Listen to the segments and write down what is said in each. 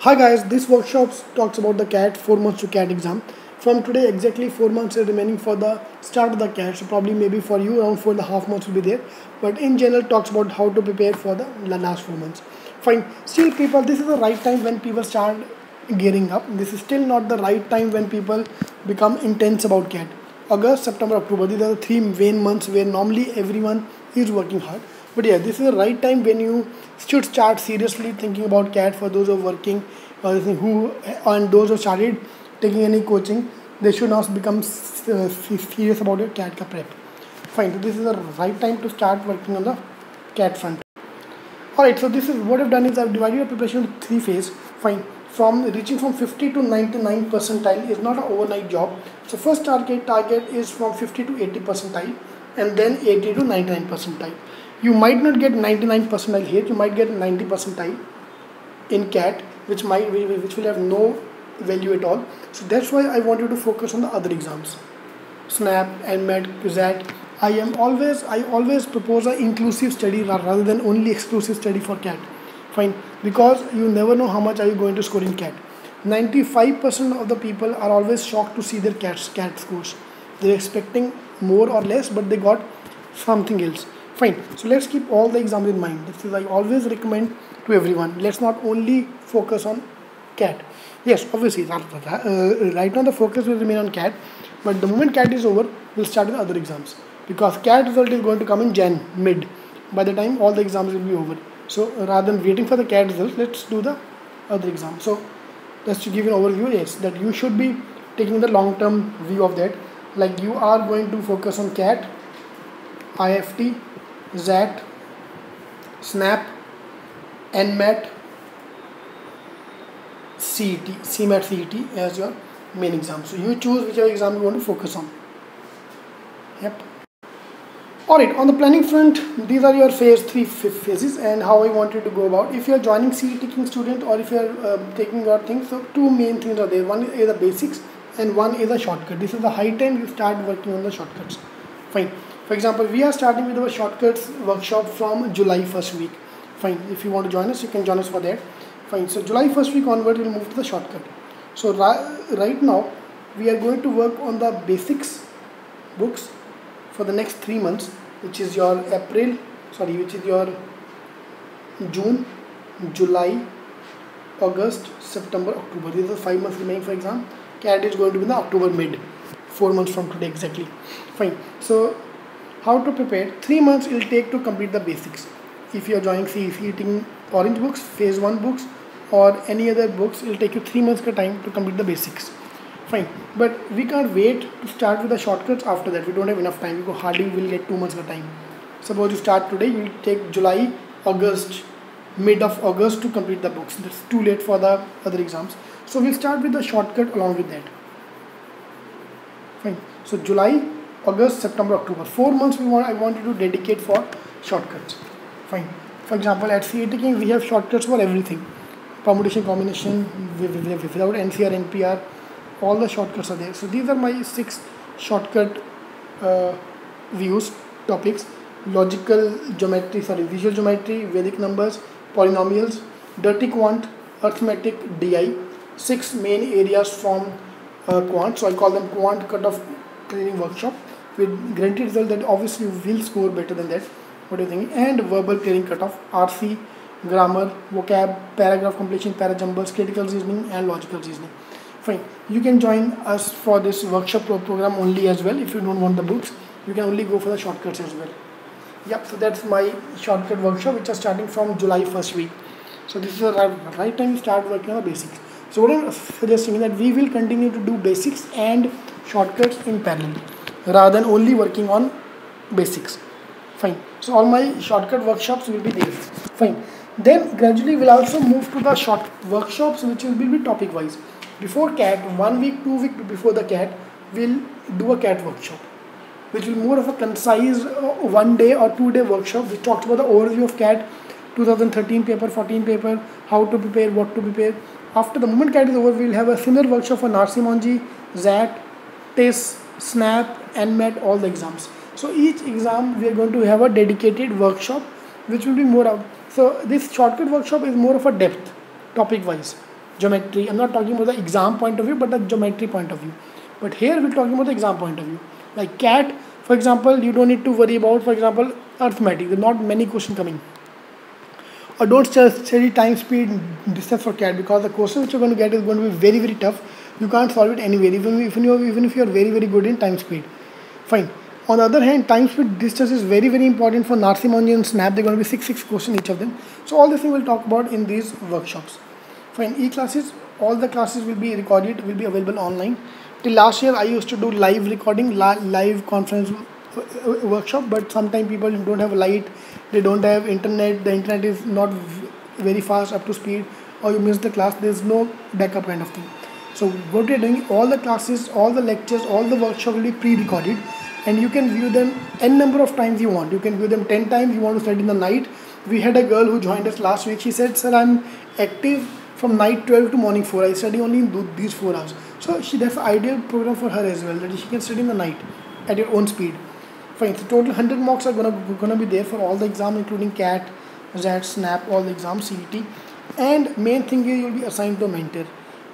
Hi guys, this workshop talks about the CAT 4 months to CAT exam. From today exactly 4 months are remaining for the start of the CAT, so probably maybe for you around 4.5 months will be there, but in general talks about how to prepare for the last 4 months. Fine, still people, this is the right time when people start gearing up. This is still not the right time when people become intense about CAT. August, September, October, these are the 3 main months where normally everyone is working hard. But yeah, this is the right time when you should start seriously thinking about CAT. For those who are working and those who started taking any coaching, they should now become serious about your CAT ka prep. Fine, so this is the right time to start working on the CAT front. Alright, so this is what I've done is I've divided your preparation into 3 phases. Fine, from reaching from 50 to 99 percentile is not an overnight job. So first target is from 50 to 80 percentile and then 80 to 99 percentile. You might not get 99 percentile here, you might get 90 percentile in CAT, which will have no value at all. So that's why I want you to focus on the other exams. SNAP, NMET, QZAT. I always propose an inclusive study rather than only exclusive study for CAT. Fine, because you never know how much are you going to score in CAT. 95% of the people are always shocked to see their CAT scores. They're expecting more or less, but they got something else. Fine, so let's keep all the exams in mind. This is I always recommend to everyone. Let's not only focus on CAT. Yes, obviously, right now the focus will remain on CAT, but the moment CAT is over, we'll start with other exams. Because CAT result is going to come in mid. By the time all the exams will be over. So rather than waiting for the CAT results, let's do the other exam. So just to give you an overview, yes, that you should be taking the long-term view of that. Like you are going to focus on CAT, IFT, ZAT, SNAP, NMET, CMAT, CET as your main exam. So you choose whichever exam you want to focus on. Yep. Alright, on the planning front, these are your three phases and how I want you to go about. If you are joining Cetking student or if you are taking your things, so two main things are there. One is the basics and one is a shortcut. This is the high time you start working on the shortcuts. Fine. For example, we are starting with our shortcuts workshop from July first week. Fine. If you want to join us, you can join us for that. Fine. So July first week onward, we'll move to the shortcut. So right now, we are going to work on the basics books for the next 3 months, which is your June, July, August, September, October. These are 5 months remaining for exam. CAT is going to be in the October mid, 4 months from today exactly. Fine. So how to prepare? 3 months it will take to complete the basics. If you are joining Cetking Orange books, phase 1 books or any other books, it will take you 3 months time to complete the basics. Fine, but we can't wait to start with the shortcuts after that. We don't have enough time. We hardly will get 2 months of time. Suppose you start today, you will take July, August, mid of August to complete the books. That's too late for the other exams. So we'll start with the shortcut along with that. Fine. So July, August, September, October. 4 months I want you to dedicate for shortcuts. Fine. For example, at Cetking we have shortcuts for everything. Permutation, combination, without NCR, NPR. All the shortcuts are there. So these are my 6 shortcut views, topics: logical geometry, visual geometry, Vedic numbers, polynomials, dirty quant, arithmetic, DI. 6 main areas from quant. So I call them quant cutoff training workshop with guaranteed result that obviously you will score better than that. What do you think? And verbal training cutoff, RC, grammar, vocab, paragraph completion, parajumbles, critical reasoning, and logical reasoning. Fine. You can join us for this workshop program only as well. If you don't want the books, you can only go for the shortcuts as well. Yep. So that's my shortcut workshop, which is starting from July first week. So this is the right time to start working on the basics. So what I'm suggesting is that we will continue to do basics and shortcuts in parallel, rather than only working on basics. Fine. So all my shortcut workshops will be there. Fine. Then gradually we'll also move to the short workshops, which will be topic wise. Before CAT, 1 week, 2 weeks before the CAT, we'll do a CAT workshop, which will be more of a concise 1 day or 2 day workshop, which talks about the overview of CAT, 2013 paper, 14 paper, how to prepare, what to prepare. After the moment CAT is over, we'll have a similar workshop for Narsimonji, ZAT, TIS, SNAP, NMET, all the exams. So each exam we are going to have a dedicated workshop, which will be more out. So this shortcut workshop is more of a depth, topic wise. geometry. I'm not talking about the exam point of view, but the geometry point of view. But here we're talking about the exam point of view. Like CAT, for example, you don't need to worry about, for example, arithmetic. There are not many questions coming. Or don't study time, speed, distance for CAT, because the question which you're going to get is going to be very, very tough. You can't solve it anywhere, even if you're very, very good in time, speed. Fine. On the other hand, time, speed, distance is very, very important for Narsimonji and Snap. They're going to be 6 questions each of them. So all this thing we'll talk about in these workshops. Fine. E-classes, all the classes will be recorded, will be available online. Till last year, I used to do live recording, live conference workshop, but sometimes people don't have light, they don't have internet, the internet is not very fast, up to speed, or you miss the class, there's no backup kind of thing. So what we're doing, all the classes, all the lectures, all the workshops will be pre-recorded, and you can view them n number of times you want. You can view them 10 times. You want to study in the night. We had a girl who joined us last week. She said, sir, I'm active from night 12 to morning 4. I study only in these 4 hours. So that's an ideal program for her as well, that she can study in the night at your own speed. Fine. So total 100 marks are gonna be there for all the exams, including CAT, ZAT, SNAP, all the exams, CET. And main thing is you'll be assigned to a mentor.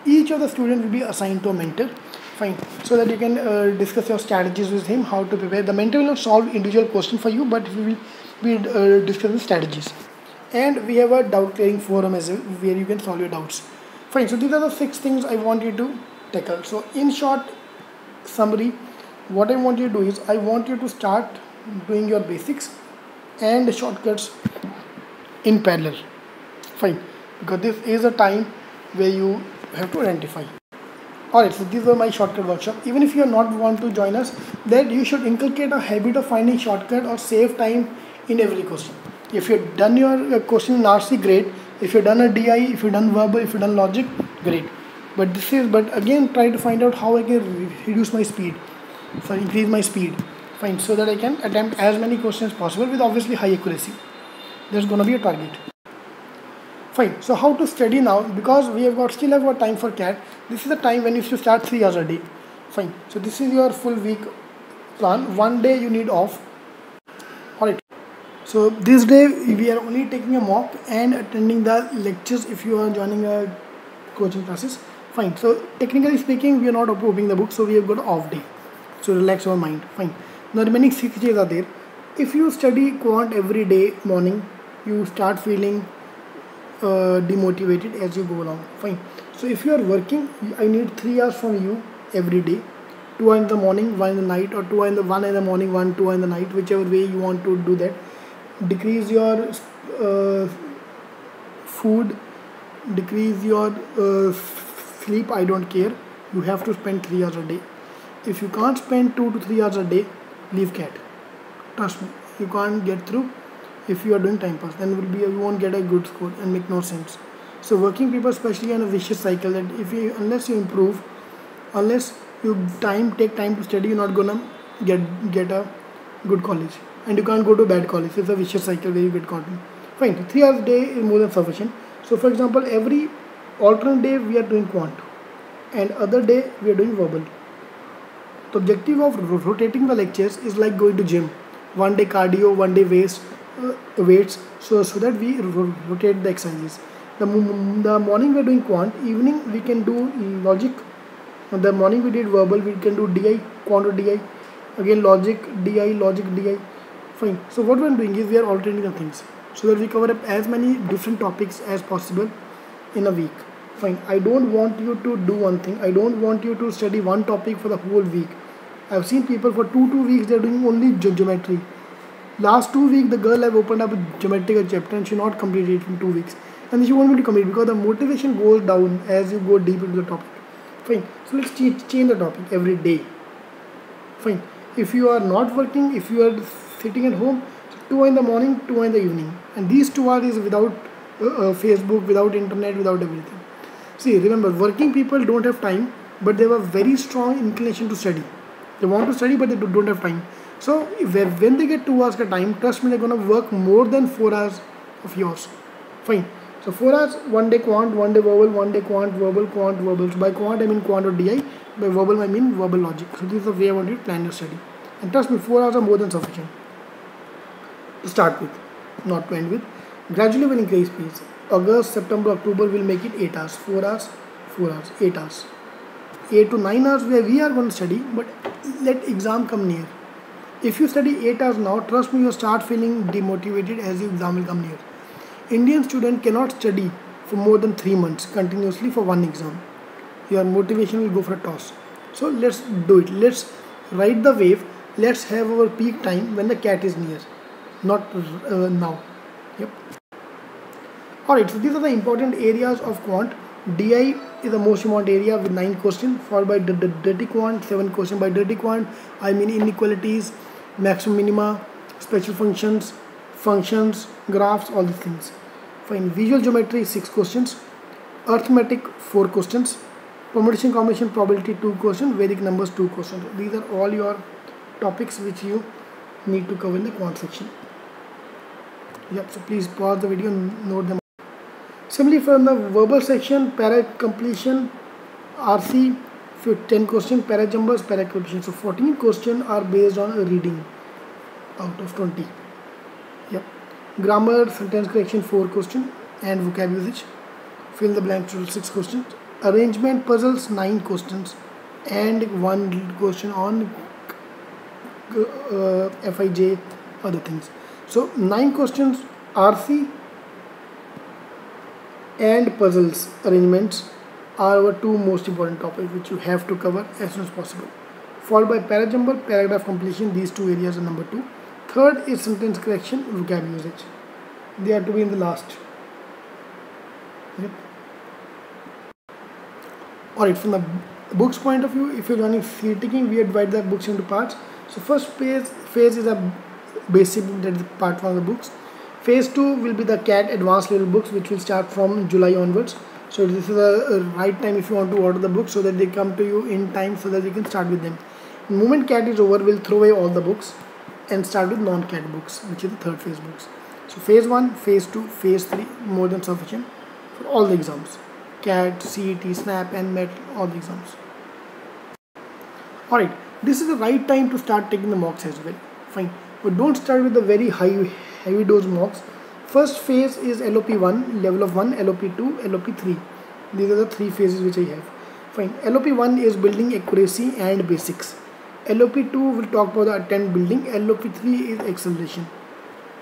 Each of the students will be assigned to a mentor. Fine. So that you can discuss your strategies with him, how to prepare. The mentor will not solve individual question for you, but we will be discussing strategies. And we have a doubt clearing forum as well, where you can solve your doubts. Fine. So these are the 6 things I want you to tackle. So in short summary, what I want you to do is, I want you to start doing your basics and shortcuts in parallel. Fine. Because this is a time where you have to identify. Alright, so these were my shortcut workshop. Even if you are not want to join us, that you should inculcate a habit of finding shortcut or save time in every question. If you've done your question in RC, great. If you've done a DI, if you've done verbal, if you've done logic, great. But again, try to find out how I can reduce my speed, increase my speed. Fine, so that I can attempt as many questions as possible with obviously high accuracy. There's gonna be a target. Fine. So how to study now? Because we have still have got time for CAT. This is the time when you should start 3 hours a day. Fine. So this is your full week plan. One day you need off. Alright. So this day we are only taking a mock and attending the lectures if you are joining a coaching classes. Fine. So technically speaking, we are not opening the book, so we have got an off day. So relax your mind. Fine. Now remaining 6 days are there. If you study quant every day morning, you start feeling demotivated as you go along. Fine. So if you are working, I need 3 hours from you every day. 2 in the morning, 1 in the night, or 1 in the morning, 2 in the night, whichever way you want to do that. Decrease your food, decrease your sleep, I don't care. You have to spend 3 hours a day. If you can't spend 2 to 3 hours a day, leave CAT. Trust me, you can't get through. If you are doing time pass, then you won't get a good score and make no sense. So working people especially in a vicious cycle, that unless you improve, unless you take time to study, you're not gonna get a good college, and you can't go to a bad college. It's a vicious cycle where you get caught in. Fine. 3 hours a day is more than sufficient. So for example, every alternate day we are doing quant, and other day we are doing verbal. The objective of rotating the lectures is like going to gym. One day cardio, one day weights, so that we rotate the exercises. The morning we are doing quant, evening we can do logic. The morning we did verbal, we can do DI, quant or DI, again logic, DI. Fine. So what we are doing is we are alternating the things so that we cover up as many different topics as possible in a week. Fine. I don't want you to do one thing. I don't want you to study one topic for the whole week. I've seen people for two weeks they're doing only geometry. Last 2 weeks, the girl have opened up a geometrical chapter and she not completed it in 2 weeks. And she won't be able to complete because the motivation goes down as you go deep into the topic. Fine. So let's change the topic every day. Fine. If you are not working, if you are sitting at home, 2 in the morning, 2 in the evening. And these 2 hours is without Facebook, without internet, without everything. See, remember, working people don't have time, but they have a very strong inclination to study. They want to study, but they don't have time. So when they get 2 hours of time, trust me, they're going to work more than 4 hours of yours. Fine. So 4 hours, 1 day quant, 1 day verbal, 1 day quant, verbal. So by quant I mean quant or DI. By verbal I mean verbal logic. So this is the way I want you to plan your study. And trust me, 4 hours are more than sufficient to start with, not to end with. Gradually will increase pace. August, September, October will make it 8 hours, 4 hours, 4 hours, 8 hours. 8 to 9 hours where we are going to study, but let exam come near. If you study 8 hours now, trust me, you start feeling demotivated as the exam will come near. Indian student cannot study for more than 3 months continuously for one exam. Your motivation will go for a toss. So let's do it. Let's ride the wave. Let's have our peak time when the cat is near, not now. Yep. Alright, so these are the important areas of quant. DI is the most important area with 9 questions, followed by dirty quant, 7 questions. By dirty quant, I mean inequalities, maximum minima, special functions, graphs, all these things. Fine. Visual geometry, 6 questions. Arithmetic, 4 questions. Permutation, combination, probability, 2 questions. Vedic numbers, 2 questions. These are all your topics which you need to cover in the quant section. Yep. So please pause the video and note them. Similarly, from the verbal section, para completion, RC, 10 questions, para jumbers, para completion. So 14 questions are based on reading out of 20. Yep. Grammar, sentence correction, 4 questions, and vocab usage. Fill the blanks, 6 questions. Arrangement puzzles, 9 questions, and 1 question on FIJ, other things. So 9 questions, RC and puzzles arrangements are our 2 most important topics which you have to cover as soon as possible. Followed by parajumble, paragraph completion. These 2 areas are number 2. Third is sentence correction, vocab usage. They are to be in the last. Yep. Alright, from the books point of view, if you're joining Cetking, we divide the books into parts. So first phase is a basic, that is part 1 of the books. Phase 2 will be the CAT advanced level books, which will start from July onwards. So this is a right time if you want to order the books, so that they come to you in time so that you can start with them. The moment CAT is over, we'll throw away all the books and start with non-CAT books, which is the third phase books. So phase 1, phase 2, phase 3, more than sufficient for all the exams. CAT, CET, SNAP, and MET, all the exams. Alright, this is the right time to start taking the mocks as well. Fine. But don't start with the very heavy dose mocks. First phase is LOP1, level of 1, LOP2, LOP3. These are the 3 phases which I have. Fine. LOP1 is building accuracy and basics. LOP2 will talk about the attempt building. LOP3 is acceleration.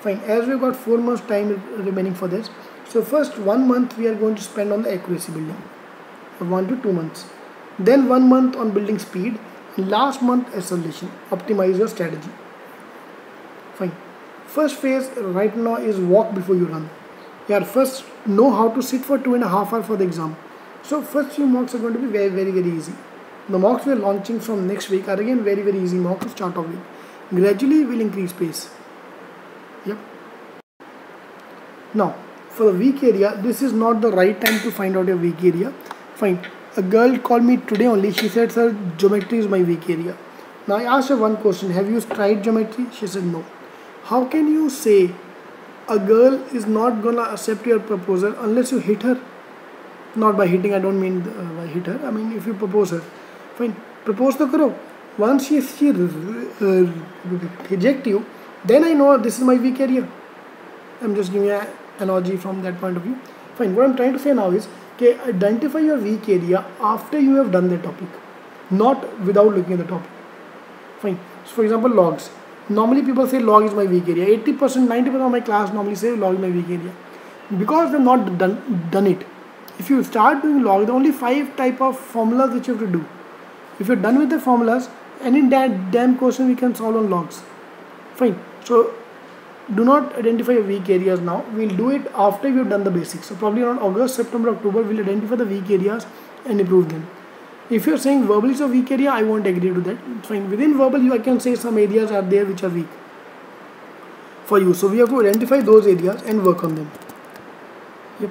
Fine. As we've got 4 months time remaining for this. So first 1 month we are going to spend on the accuracy building. 1 to 2 months. Then 1 month on building speed. And last month acceleration. Optimize your strategy. Fine. First phase right now is walk before you run. You first know how to sit for 2.5 hours for the exam. So first few mocks are going to be very easy. The mocks we are launching from next week are again very easy mocks to start off with. Gradually we'll increase pace. Yep. Now for the weak area, this is not the right time to find out your weak area. Fine. A girl called me today only. She said, sir, geometry is my weak area. Now I asked her one question. Have you tried geometry? She said no. How can you say a girl is not gonna accept your proposal unless you hit her? Not by hitting, I don't mean by hit her. I mean if you propose her. Fine. Propose to karo. Once she reject you, then I know this is my weak area. I'm just giving an analogy from that point of view. Fine. What I'm trying to say now is, okay, identify your weak area after you have done the topic, not without looking at the topic. Fine. So for example, logs. Normally people say log is my weak area. 80%, 90% of my class normally say log is my weak area. Because they've not done it. If you start doing log, there are only 5 type of formulas which you have to do. If you're done with the formulas, any damn question we can solve on logs. Fine. So do not identify your weak areas now. We'll do it after we've done the basics. So probably around August, September, October, we'll identify the weak areas and improve them. If you're saying verbal is a weak area, I won't agree to that. It's fine. Within verbal, I can say some areas are there which are weak for you. So we have to identify those areas and work on them. Yep.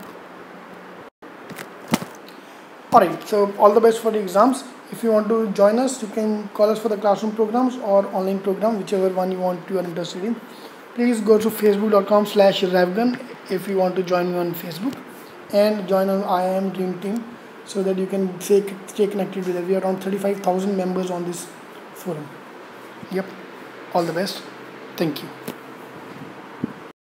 Alright, so all the best for the exams. If you want to join us, you can call us for the classroom programs or online program, whichever one you are interested in. Please go to facebook.com/ravgan if you want to join me on Facebook and join our IIM Dream Team, so that you can stay connected with us. We are around 35,000 members on this forum. Yep. All the best. Thank you.